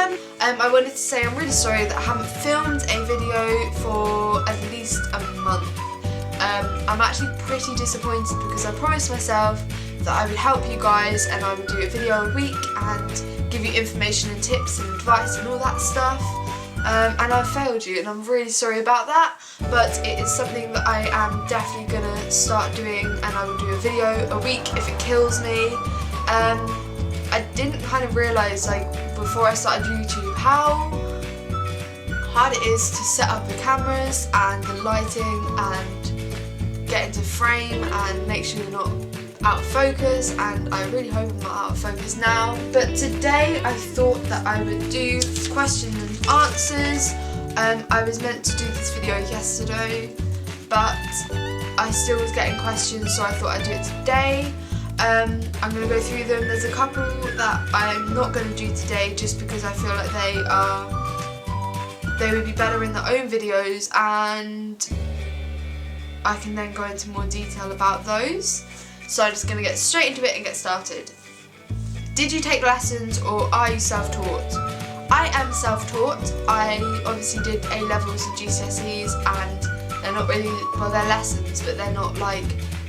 again. I wanted to say I'm really sorry that I haven't filmed a video for at least a month. I'm actually pretty disappointed because I promised myself that I would help you guys and I would do a video a week and give you information and tips and advice and all that stuff. And I failed you, and I'm really sorry about that, but it is something that I am definitely gonna start doing, and I will do a video a week if it kills me. I didn't kind of realise, like, before I started YouTube how hard it is to set up the cameras and the lighting and get into frame and make sure you're not out of focus, and I really hope I'm not out of focus now. But today I thought that I would do questions and answers. I was meant to do this video yesterday, but I still was getting questions, so I thought I'd do it today. I'm going to go through them. There's a couple that I'm not going to do today just because I feel like they would be better in their own videos, and I can then go into more detail about those. So I'm just going to get straight into it and get started. Did you take lessons or are you self-taught? I am self-taught. I obviously did A-levels and GCSEs, and they're not really, well, they're lessons, but they're not like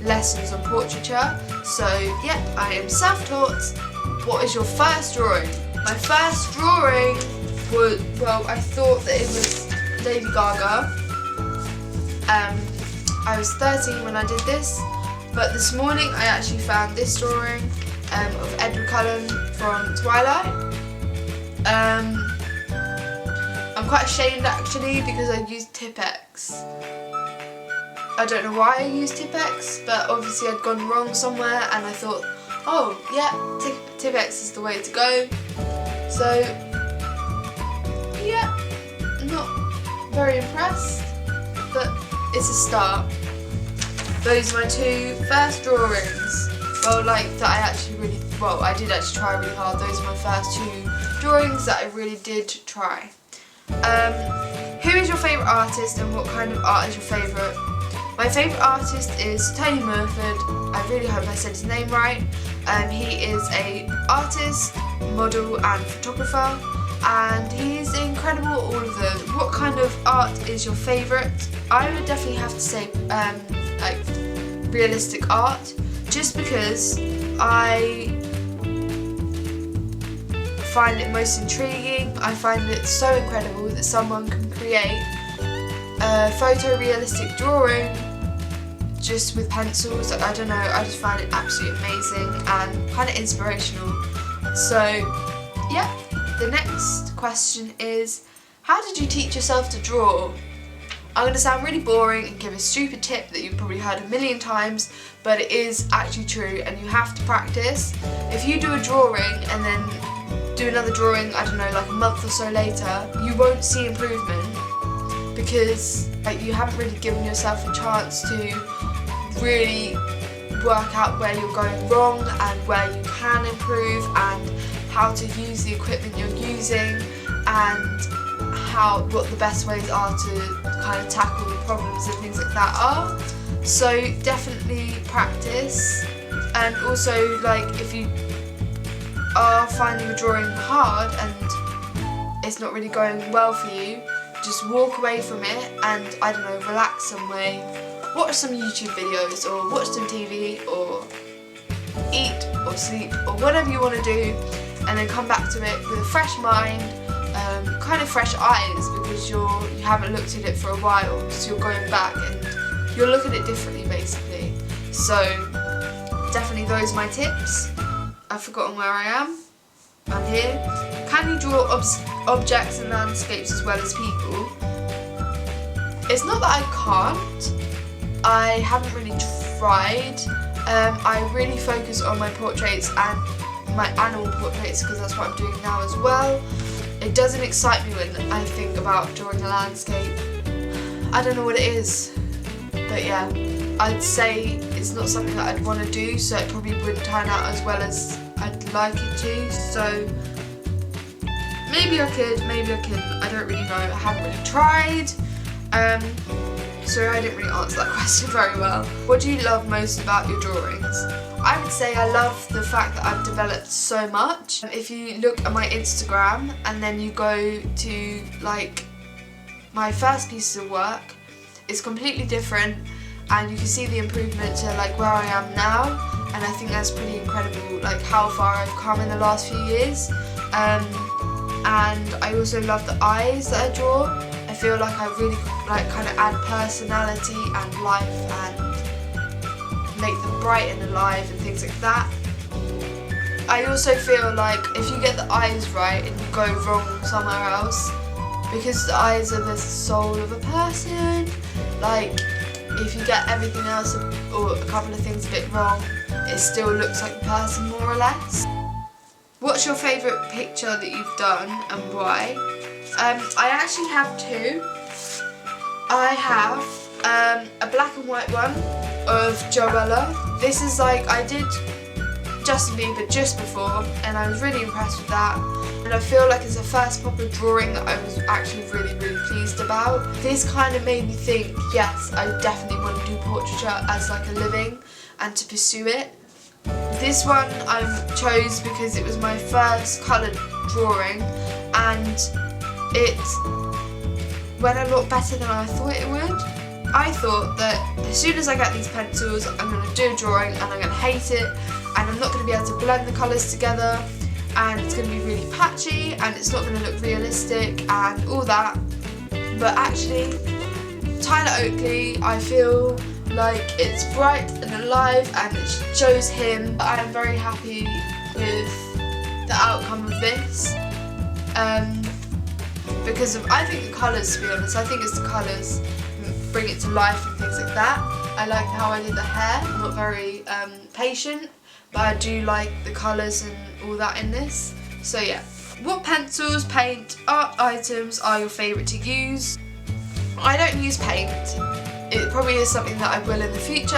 lessons on portraiture. So yeah, I am self-taught. What is your first drawing? My first drawing was, well, I thought that it was Lady Gaga. I was 13 when I did this. But this morning I actually found this drawing of Edward Cullen from Twilight. I'm quite ashamed actually because I used Tipp-Ex. I don't know why I used Tipp-Ex, but obviously I'd gone wrong somewhere and I thought, oh yeah, Tipp-Ex is the way to go. So yeah, not very impressed, but it's a start. Those are my two first drawings. Well, like, that I actually really, well, I did actually try really hard. Those are my first two drawings that I really did try. Who is your favourite artist and what kind of art is your favourite? My favourite artist is Tony Murford. I really hope I said his name right. He is an artist, model and photographer, and he's incredible at all of them. What kind of art is your favourite? I would definitely have to say like realistic art, just because I find it most intriguing. I find it so incredible that someone can create a photorealistic drawing just with pencils. I don't know, I just find it absolutely amazing and kind of inspirational. So yeah, the next question is, how did you teach yourself to draw? I'm going to sound really boring and give a stupid tip that you've probably heard a million times, but it is actually true and you have to practice. If you do a drawing and then do another drawing, I don't know, like a month or so later, you won't see improvement because like you haven't really given yourself a chance to really work out where you're going wrong and where you can improve and how to use the equipment you're using and what the best ways are to kind of tackle the problems and things like that are. So definitely practice, and also like if you are finding a drawing hard and it's not really going well for you, just walk away from it and, I don't know, relax some way, watch some YouTube videos or watch some TV or eat or sleep or whatever you want to do, and then come back to it with a fresh mind, kind of fresh eyes, because you haven't looked at it for a while, so you're going back and you'll look at it differently basically. So definitely those are my tips. I've forgotten where I am. I'm here. Can you draw objects and landscapes as well as people? It's not that I can't, I haven't really tried. I really focus on my portraits and my animal portraits because that's what I'm doing now as well. It doesn't excite me when I think about drawing a landscape. I don't know what it is, but yeah, I'd say it's not something that I'd want to do, so it probably wouldn't turn out as well as I'd like it to. So maybe I could, maybe I couldn't. I don't really know. I haven't really tried. So I didn't really answer that question very well. What do you love most about your drawings? I would say I love the fact that I've developed so much. If you look at my Instagram and then you go to like my first pieces of work, it's completely different, and you can see the improvement to like where I am now, and I think that's pretty incredible, like how far I've come in the last few years. And I also love the eyes that I draw. I feel like I really like kind of add personality and life and make them bright and alive and things like that. I also feel like if you get the eyes right and you go wrong somewhere else, because the eyes are the soul of a person, like if you get everything else or a couple of things a bit wrong, it still looks like the person more or less. What's your favourite picture that you've done and why? I actually have two. I have a black and white one of Joella. This is like, I did Justin Bieber just before and I was really impressed with that, and I feel like it's the first proper drawing that I was actually really pleased about. This kind of made me think, yes, I definitely want to do portraiture as like a living and to pursue it. This one I chose because it was my first coloured drawing and it went a lot better than I thought it would. I thought that as soon as I get these pencils, I'm going to do a drawing and I'm going to hate it, and I'm not going to be able to blend the colours together, and it's going to be really patchy and it's not going to look realistic and all that. But actually, Tyler Oakley, I feel like it's bright and alive and it shows him. I am very happy with the outcome of this. Because of, I think the colours, to be honest, I think it's the colours bring it to life and things like that. I like how I did the hair. I'm not very patient, but I do like the colours and all that in this. So yeah. What pencils, paint, art items are your favourite to use? I don't use paint. It probably is something that I will in the future.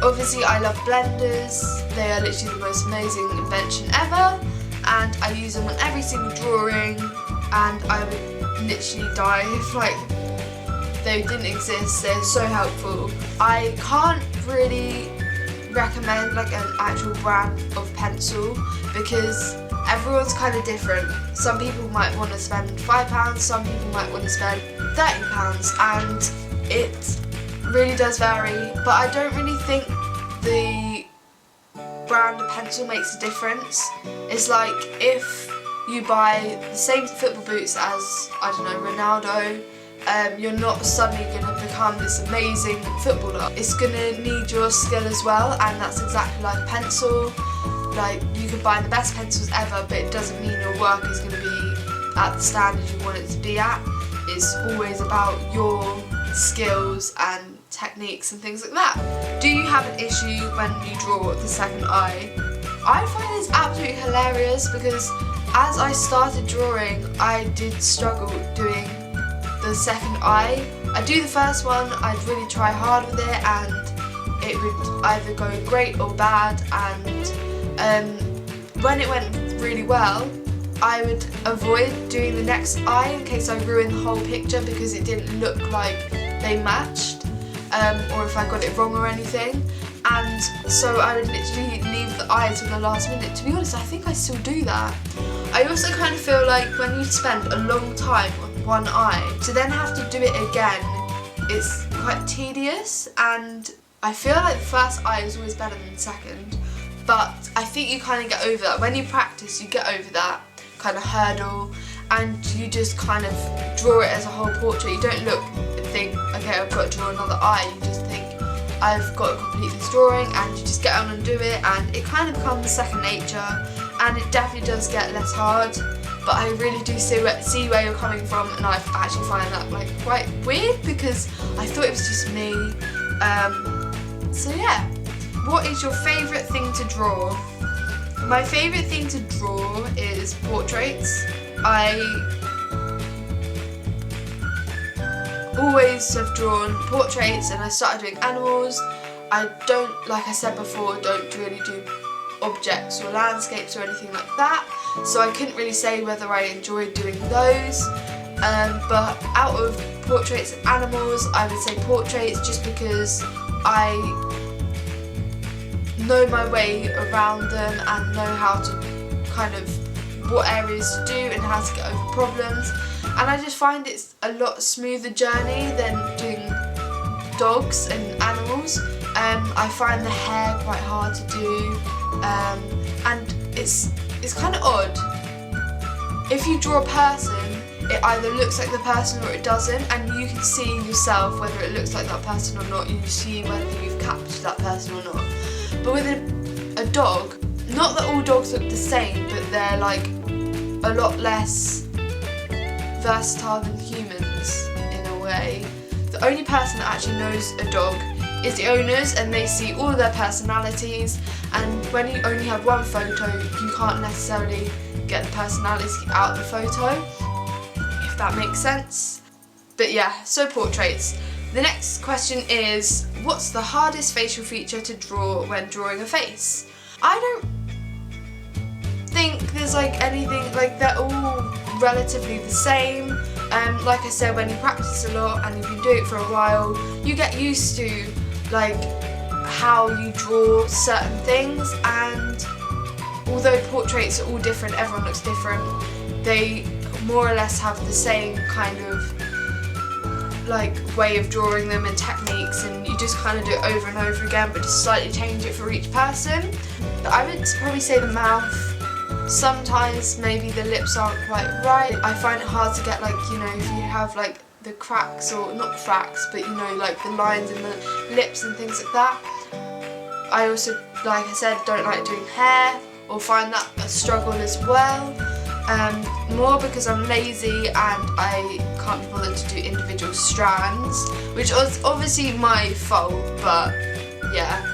Obviously I love blenders. They are literally the most amazing invention ever, and I use them on every single drawing, and I would literally die if like they didn't exist. They're so helpful. I can't really recommend like an actual brand of pencil because everyone's kind of different. Some people might want to spend £5, some people might want to spend £30, and it really does vary. But I don't really think the brand of pencil makes a difference. It's like if you buy the same football boots as, I don't know, Ronaldo, you're not suddenly going to become this amazing footballer. It's going to need your skill as well, and that's exactly like a pencil. Like, you can buy the best pencils ever, but it doesn't mean your work is going to be at the standard you want it to be at. It's always about your skills and techniques and things like that. Do you have an issue when you draw the second eye? I find this absolutely hilarious because as I started drawing, I did struggle doing the second eye. I'd do the first one, I'd really try hard with it, and it would either go great or bad, and when it went really well, I would avoid doing the next eye in case I ruined the whole picture because it didn't look like they matched, or if I got it wrong or anything. And so I would literally leave the eye till the last minute. To be honest, I think I still do that. I also kind of feel like when you spend a long time on one eye, to then have to do it again, it's quite tedious, and I feel like the first eye is always better than the second. But I think you kind of get over that. When you practice, you get over that kind of hurdle, and you just kind of draw it as a whole portrait. You don't look and think, okay, I've got to draw another eye. You just think, I've got to complete this drawing, and you just get on and do it, and it kind of becomes second nature, and it definitely does get less hard. But I really do see where you're coming from, and I actually find that like quite weird because I thought it was just me. So yeah. What is your favourite thing to draw? My favourite thing to draw is portraits. I always have drawn portraits, and I started doing animals. I don't, like I said before, don't really do objects or landscapes or anything like that, so I couldn't really say whether I enjoyed doing those. But out of portraits and animals, I would say portraits, just because I know my way around them and know how to kind of what areas to do and how to get over problems, and I just find it's a lot smoother journey than doing dogs and animals. I find the hair quite hard to do, and it's kind of odd. If you draw a person, it either looks like the person or it doesn't, and you can see yourself whether it looks like that person or not. You see whether you've captured that person or not. But with a dog, not that all dogs look the same, but they're like a lot less versatile than humans in a way. The only person that actually knows a dog is the owners, and they see all of their personalities, and when you only have one photo, you can't necessarily get the personality out of the photo, if that makes sense. But yeah, so portraits. The next question is, what's the hardest facial feature to draw when drawing a face? I don't think there's like anything, like they're all relatively the same. Like I said, when you practice a lot and you've been doing it for a while, you get used to like how you draw certain things, and although portraits are all different, everyone looks different, they more or less have the same kind of like way of drawing them and techniques, and you just kind of do it over and over again but just slightly change it for each person. But I would probably say the mouth. Sometimes maybe the lips aren't quite right. I find it hard to get, like, you know, if you have like the cracks, or not cracks, but you know, like the lines in the lips and things like that. I also, like I said, don't like doing hair, or find that a struggle as well. More because I'm lazy and I can't be bothered to do individual strands, which is obviously my fault, but yeah.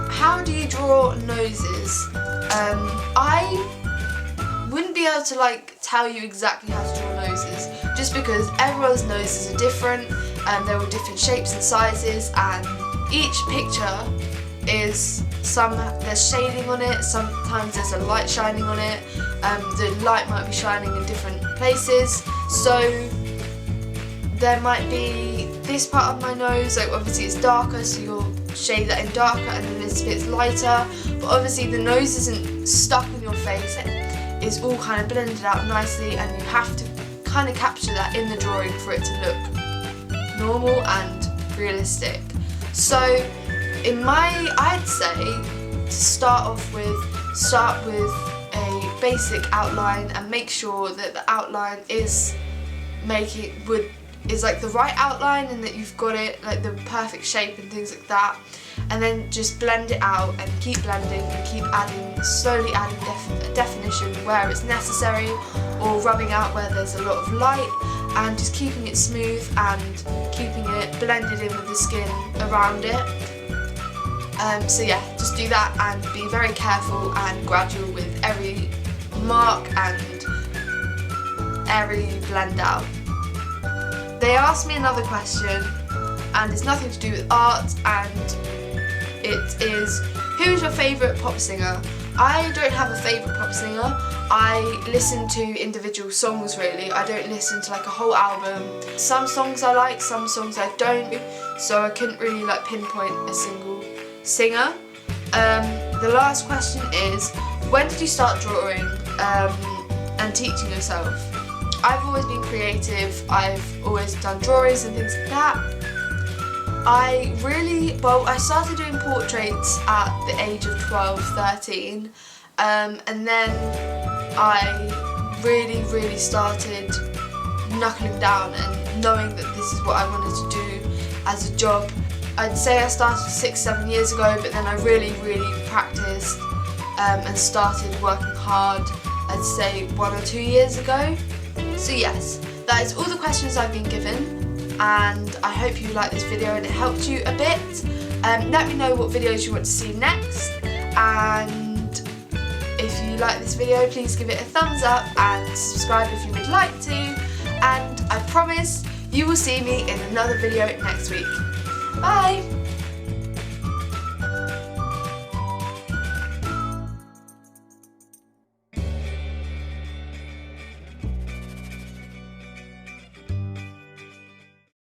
How do you draw noses? I wouldn't be able to like tell you exactly how to draw noses, just because everyone's noses are different, and they're all different shapes and sizes, and each picture is, there's shading on it, sometimes there's a light shining on it, the light might be shining in different places, so there might be this part of my nose, like obviously it's darker, so you'll shade that in darker, and then this bit's lighter, but obviously the nose isn't stuck on your face, it's all kind of blended out nicely, and you have to kind of capture that in the drawing for it to look normal and realistic. So I'd say to start with a basic outline, and make sure that the outline is like the right outline, and that you've got it like the perfect shape and things like that, and then just blend it out and keep blending and keep slowly adding definition where it's necessary, or rubbing out where there's a lot of light, and just keeping it smooth and keeping it blended in with the skin around it. So yeah, just do that and be very careful and gradual with every mark and every blend out. They asked me another question, and it's nothing to do with art, and it is, who's your favourite pop singer? I don't have a favourite pop singer. I listen to individual songs really. I don't listen to like a whole album. Some songs I like, some songs I don't, so I couldn't really like pinpoint a single singer. The last question is, when did you start drawing and teaching yourself? I've always been creative, I've always done drawings and things like that. I started doing portraits at the age of 12, 13, and then I really started knuckling down and knowing that this is what I wanted to do as a job. I'd say I started 6-7 years ago, but then I really practiced and started working hard, I'd say 1 or 2 years ago. So yes, that is all the questions I've been given, and I hope you liked this video and it helped you a bit. Let me know what videos you want to see next, and if you like this video, please give it a thumbs up and subscribe if you would like to, and I promise you will see me in another video next week. Bye!